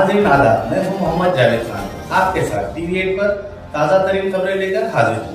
नाज़रीन आदाब, मैं हूं मोहम्मद जावेद खान, आपके साथ टीवी 8 पर ताज़ा तरीन खबरें लेकर हाजिर हूं।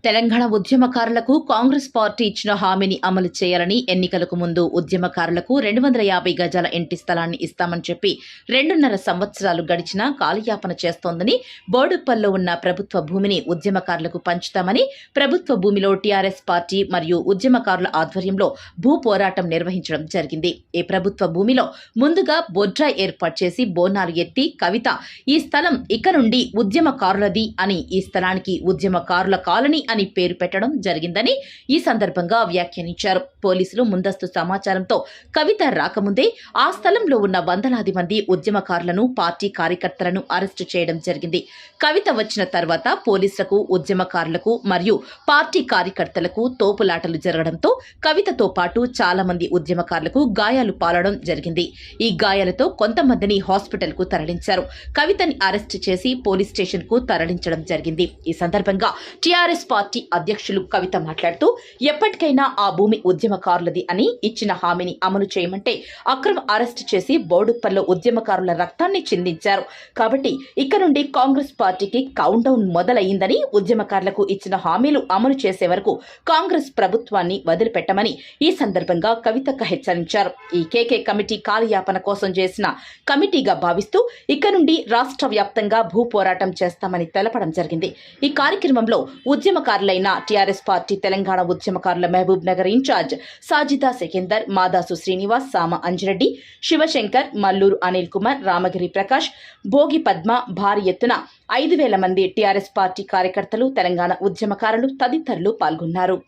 తెలంగాణ ఉద్యమకారులకు కాంగ్రెస్ పార్టీ ఇచ్చిన హామీని అమలు చేయాలని ఎన్నికలకు ముందు ఉద్యమకారులకు 250 గజాల ఇంటి స్థలాన్ని ఇస్తామని చెప్పి 2.5 సంవత్సరాలు గడిచినా కాలయాపన చేస్తోందని బోడుప్పల్లో ఉన్న ప్రభుత్వ భూమిని ఉద్యమకారులకు పంచుతామని ప్రభుత్వ భూమిలో టీఆర్ఎస్ పార్టీ మరియు ఉద్యమకారుల ఆధ్వర్యంలో భూ పోరాటం నిర్వహించడం జరిగింది. ఈ ప్రభుత్వ భూమిలో ముందుగా బొడ్రాయి ఏర్పాటు చేసి బోనాలు ఎత్తి కవిత ఈ స్థలం ఇక నుండి ఉద్యమకారులది అని ఈ స్థలానికి ఉద్యమకారుల కాలనీ అని పేరు పెట్టడం జరిగిందని ఈ సందర్భంగా వ్యాఖ్యానించారు. పోలీసులు ముందస్తు సమాచారంతో కవిత రాకముందే ఆ స్థలంలో ఉన్న వందలాది మంది ఉద్యమకారులను పార్టీ కార్యకర్తలను అరెస్టు చేయడం జరిగింది. కవిత వచ్చిన తర్వాత పోలీసులకు ఉద్యమకారులకు మరియు పార్టీ కార్యకర్తలకు తోపులాటలు జరగడంతో కవితతో పాటు చాలా మంది ఉద్యమకారులకు గాయాలు పాలడం జరిగింది. ఈ గాయాలతో కొంతమందిని హాస్పిటల్ కు తరలించారు. కవితని అరెస్టు చేసి పోలీస్ స్టేషన్ కు తరలించడం జరిగింది. ఈ సందర్భంగా టీఆర్ఎస్ పార్టీ అధ్యక్షులు కవిత మాట్లాడుతూ ఎప్పటికైనా ఆ భూమి ఉద్యమకారులది అని ఇచ్చిన హామీని అమలు చేయమంటే అక్రమ అరెస్టు చేసి బోడుప్పల్లో ఉద్యమకారుల రక్తాన్ని చిందించారు. కాబట్టి ఇక నుండి కాంగ్రెస్ పార్టీకి కౌంట్ డౌన్ మొదలయ్యిందని ఉద్యమకారులకు ఇచ్చిన హామీలు అమలు చేసే వరకు కాంగ్రెస్ ప్రభుత్వాన్ని వదిలిపెట్టమని ఈ సందర్భంగా కవితకు హెచ్చరించారు. ఈ కేకే కమిటీ కాలయాపన కోసం చేసిన కమిటీగా భావిస్తూ ఇక నుండి రాష్ట్ర వ్యాప్తంగా భూ పోరాటం చేస్తామని తెలపడం జరిగింది. ఈ కార్యక్రమంలో ఉద్యమకారులైన టీఆర్ఎస్ పార్టీ తెలంగాణ ఉద్యమకారుల మహబూబ్ నగర్ ఇన్ఛార్జ్ సాజిదా సెకందర్, మాదాసు శ్రీనివాస్, సామ అంజిరెడ్డి, శివశంకర్, మల్లూరు అనిల్ కుమార్, రామగిరి ప్రకాష్, భోగి పద్మ, భారీ ఎత్తున 5,000 మంది టీఆర్ఎస్ పార్టీ కార్యకర్తలు, తెలంగాణ ఉద్యమకారులు తదితరులు పాల్గొన్నారు.